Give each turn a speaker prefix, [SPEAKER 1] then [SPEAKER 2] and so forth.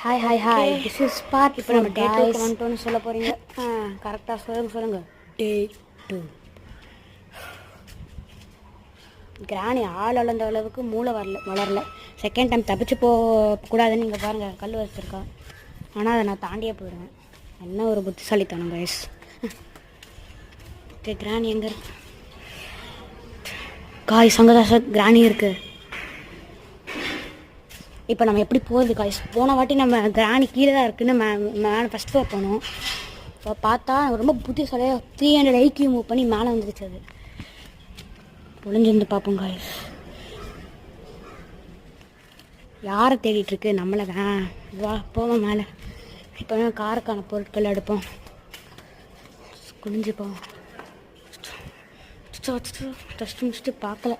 [SPEAKER 1] Hi this is part.
[SPEAKER 2] இப்போ நம்ம டே 2 வந்துட்டோன்னு சொல்ல போகிறீங்க. கரெக்டாக சொல்லுங்கள்.
[SPEAKER 1] டே 2.
[SPEAKER 2] கிராணி ஆள் அளந்த அளவுக்கு மூளை வளரல. செகண்ட் டைம் தப்பிச்சு போகக்கூடாதுன்னு நீங்கள் பாருங்கள், கல் வச்சுருக்கா. ஆனால் அதை நான் தாண்டியே போயிடுவேன். என்ன ஒரு புத்திசாலித்தனம் கைஸ். ஓகே, கிராணி எங்கே இருக்கு? காய்ஸ் அங்கே தான் சார் கிராணி இருக்குது. இப்போ நம்ம எப்படி போகுது காய்ஸ்? போன வாட்டி நம்ம கிராணி கீழே தான் இருக்குன்னு மேலே ஃபஸ்ட் ஃப்ளோர் போனோம். இப்போ பார்த்தா ரொம்ப புத்திசாலியாக 300 IQ மூவ் பண்ணி மேலே வந்துருச்சு. அது ஒளிஞ்சிருந்து பார்ப்போம் காய்ஸ். யாரை தேடிட்டுருக்கு? நம்மளை தான். வா போவோம் மேலே. இப்போ காருக்கான பொருட்கள் எடுப்போம். குளிஞ்சுப்போம். டஸ்ட்டு முடிச்சுட்டு பார்க்கல.